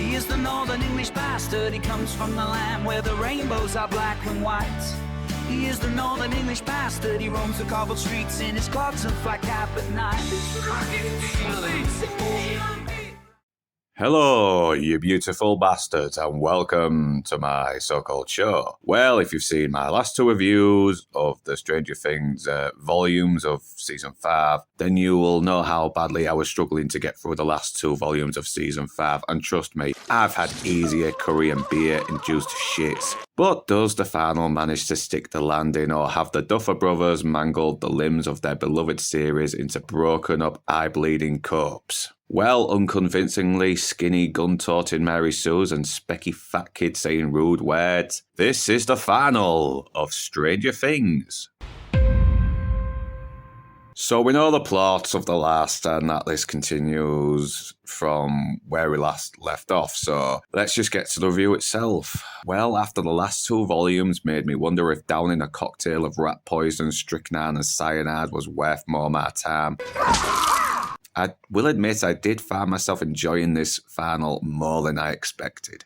He is the Northern English bastard. He comes from the land where the rainbows are black and white. He is the Northern English bastard. He roams the cobbled streets in his clogs and flat cap at night. Hello, you beautiful bastards, and welcome to my so-called show. Well, if you've seen my last two reviews of the Stranger Things volumes of Season 5, then you will know how badly I was struggling to get through the last two volumes of Season 5, and trust me, I've had easier curry and beer-induced shits. But does the final manage to stick the landing, or have the Duffer Brothers mangled the limbs of their beloved series into broken-up, eye-bleeding corpse? Well, unconvincingly, skinny gun-toting Mary Sue's and specky fat kid saying rude words. This is the final of Stranger Things. So we know the plot of the last, and that list continues from where we last left off, so let's just get to the review itself. Well, after the last two volumes made me wonder if downing a cocktail of rat poison, strychnine and cyanide was worth more of my time. I will admit I did find myself enjoying this final more than I expected.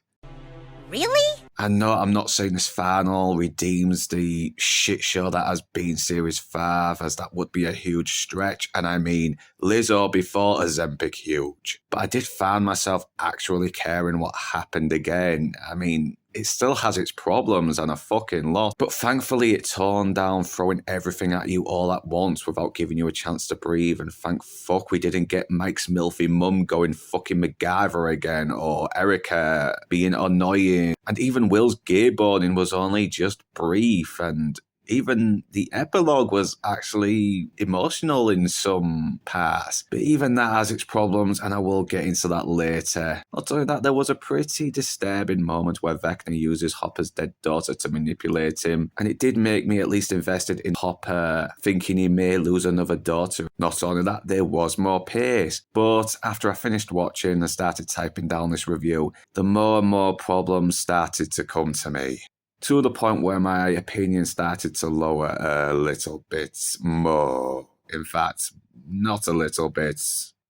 Really? I know I'm not saying this final redeems the shit show that has been Series 5, as that would be a huge stretch, and I mean Lizzo before Ozempic huge. But I did find myself actually caring what happened again. I mean, it still has its problems and a fucking lot, but thankfully it toned down throwing everything at you all at once without giving you a chance to breathe, and thank fuck we didn't get Mike's milfy mum going fucking MacGyver again, or Erica being annoying, and even Will's gay boning was only just brief, and even the epilogue was actually emotional in some parts. But even that has its problems, and I will get into that later. Not only that, there was a pretty disturbing moment where Vecna uses Hopper's dead daughter to manipulate him, and it did make me at least invested in Hopper, thinking he may lose another daughter. Not only that, there was more pace. But after I finished watching and started typing down this review, the more and more problems started to come to me, to the point where my opinion started to lower a little bit more. In fact, not a little bit,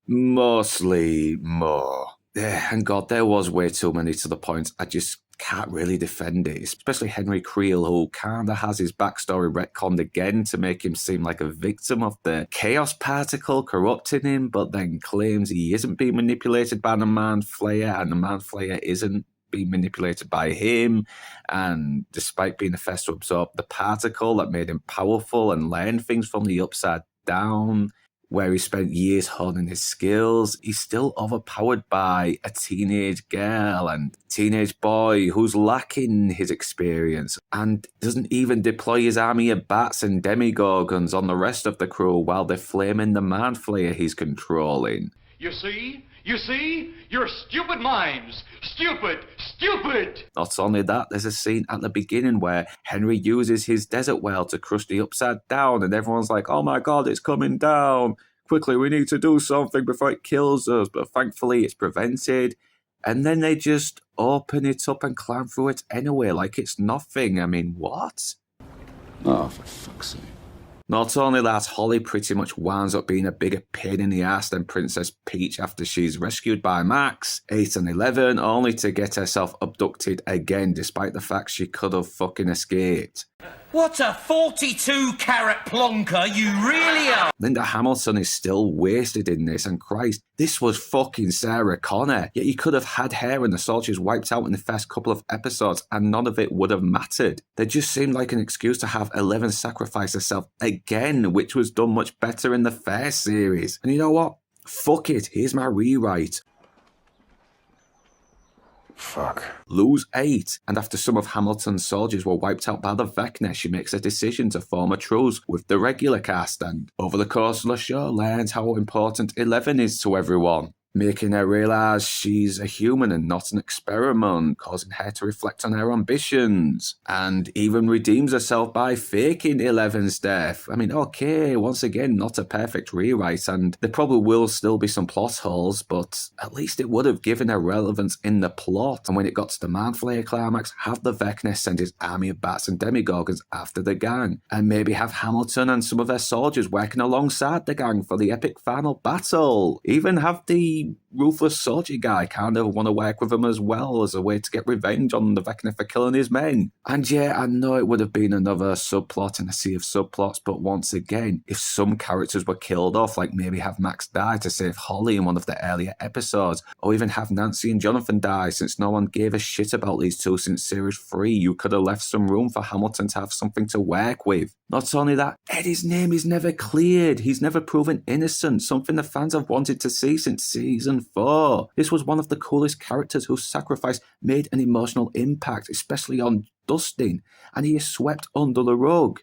mostly more. And God, there was way too many, to the point I just can't really defend it. Especially Henry Creel, who kinda has his backstory retconned again to make him seem like a victim of the chaos particle corrupting him, but then claims he isn't being manipulated by the Mind Flayer, and the Mind Flayer isn't being manipulated by him, and despite being the first to absorb the particle that made him powerful and learn things from the Upside Down, where he spent years honing his skills, he's still overpowered by a teenage girl and teenage boy who's lacking his experience and doesn't even deploy his army of bats and demigorgons on the rest of the crew while they're flaming the Mind Flayer he's controlling. You see? You're stupid minds. Stupid! Not only that, there's a scene at the beginning where Henry uses his desert whale to crush the Upside Down, and everyone's like, oh my god, it's coming down. Quickly, we need to do something before it kills us. But thankfully, it's prevented. And then they just open it up and climb through it anyway, like it's nothing. I mean, what? Oh, for fuck's sake. Not only that, Holly pretty much winds up being a bigger pain in the ass than Princess Peach after she's rescued by Max, 8 and 11, only to get herself abducted again, despite the fact she could have fucking escaped. What a 42-carat plonker you really are! Linda Hamilton is still wasted in this, and Christ, this was fucking Sarah Connor. Yet you could have had her and the soldiers wiped out in the first couple of episodes, and none of it would have mattered. They just seemed like an excuse to have 11 sacrifice herself again, which was done much better in the first series. And you know what? Fuck it, here's my rewrite. Fuck. Lose 8, and after some of Hamilton's soldiers were wiped out by the Vecna, she makes a decision to form a truce with the regular cast, and over the course of the show learns how important 11 is to everyone, making her realise she's a human and not an experiment, causing her to reflect on her ambitions, and even redeems herself by faking 11's death. I mean, okay, once again, not a perfect rewrite, and there probably will still be some plot holes, but at least it would have given her relevance in the plot. And when it got to the Mind Flayer climax, have the Vecna send his army of bats and demigorgons after the gang, and maybe have Hamilton and some of their soldiers working alongside the gang for the epic final battle. Even have the ruthless soldier guy kind of want to work with him as well as a way to get revenge on the Vecna for killing his men. And yeah, I know it would have been another subplot in a sea of subplots, but once again, if some characters were killed off, like maybe have Max die to save Holly in one of the earlier episodes, or even have Nancy and Jonathan die since no one gave a shit about these two since series 3, you could have left some room for Hamilton to have something to work with. Not only that, Eddie's name is never cleared. He's never proven innocent, something the fans have wanted to see since season 4. This was one of the coolest characters whose sacrifice made an emotional impact, especially on Dustin, and he is swept under the rug.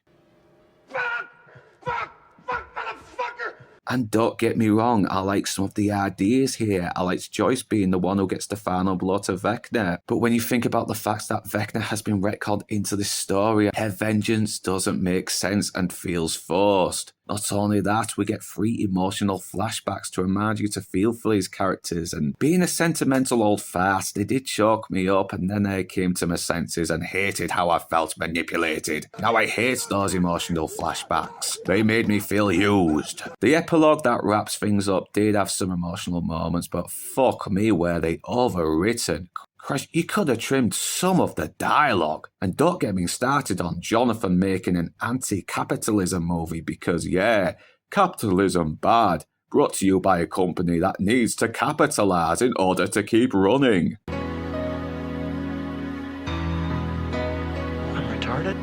And don't get me wrong, I like some of the ideas here. I liked Joyce being the one who gets the final blow to Vecna. But when you think about the fact that Vecna has been retconned into this story, her vengeance doesn't make sense and feels forced. Not only that, we get 3 emotional flashbacks to remind you to feel for these characters, and being a sentimental old fast, they did choke me up, and then I came to my senses and hated how I felt manipulated. Now I hate those emotional flashbacks. They made me feel used. The epilogue that wraps things up did have some emotional moments, but fuck me were they overwritten. Christ, you could have trimmed some of the dialogue. And don't get me started on Jonathan making an anti-capitalism movie because, yeah, capitalism bad. Brought to you by a company that needs to capitalise in order to keep running. I'm retarded?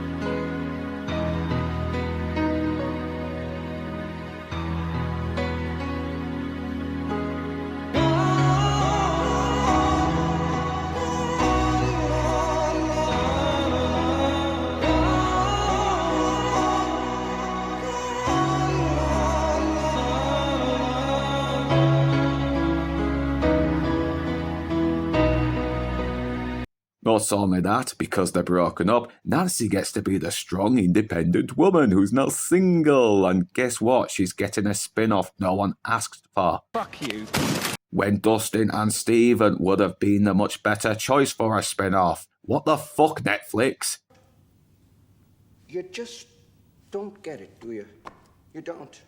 Not only that, because they're broken up, Nancy gets to be the strong, independent woman who's now single. And guess what? She's getting a spin-off no one asked for. Fuck you. When Dustin and Steven would have been the much better choice for a spin-off. What the fuck, Netflix? You just don't get it, do you? You don't.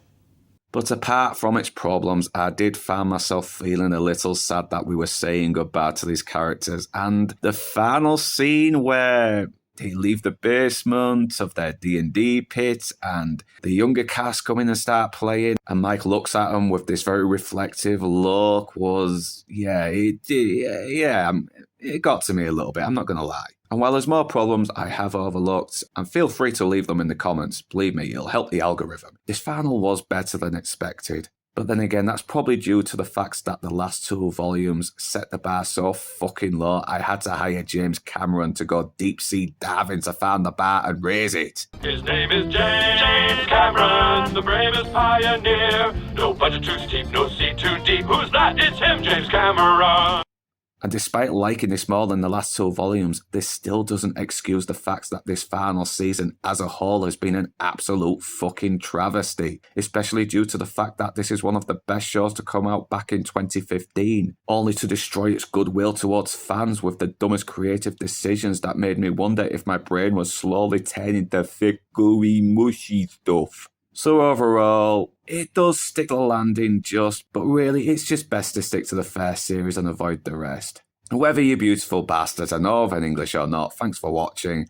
But apart from its problems, I did find myself feeling a little sad that we were saying goodbye to these characters. And the final scene where they leave the basement of their D&D pit and the younger cast come in and start playing and Mike looks at them with this very reflective look was, it got to me a little bit, I'm not going to lie. And while there's more problems I have overlooked, and feel free to leave them in the comments, believe me, it'll help the algorithm. This final was better than expected. But then again, that's probably due to the fact that the last 2 volumes set the bar so fucking low, I had to hire James Cameron to go deep sea diving to find the bar and raise it. His name is James Cameron, the bravest pioneer. No budget too steep, no sea too deep. Who's that? It's him, James Cameron. And despite liking this more than the last 2 volumes, this still doesn't excuse the fact that this final season as a whole has been an absolute fucking travesty, especially due to the fact that this is one of the best shows to come out back in 2015, only to destroy its goodwill towards fans with the dumbest creative decisions that made me wonder if my brain was slowly turning to thick, gooey, mushy stuff. So overall, it does stick the landing just, but really it's just best to stick to the first series and avoid the rest. Whether you beautiful bastards are Northern English or not, thanks for watching.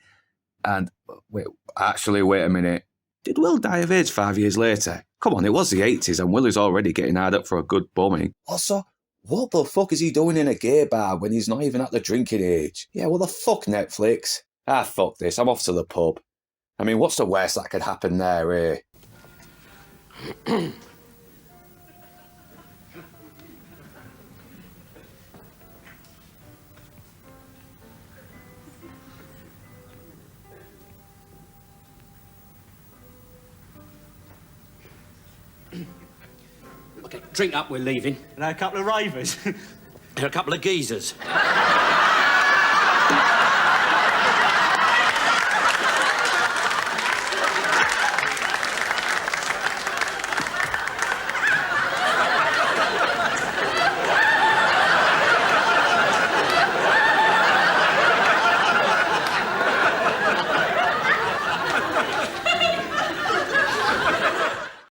And, wait a minute. Did Will die of AIDS 5 years later? Come on, it was the 80s and Will is already getting hard up for a good bumming. Also, what the fuck is he doing in a gay bar when he's not even at the drinking age? Yeah, what the fuck, Netflix? Fuck this, I'm off to the pub. I mean, what's the worst that could happen there, eh? Okay, drink up, we're leaving. And a couple of ravers. And a couple of geezers.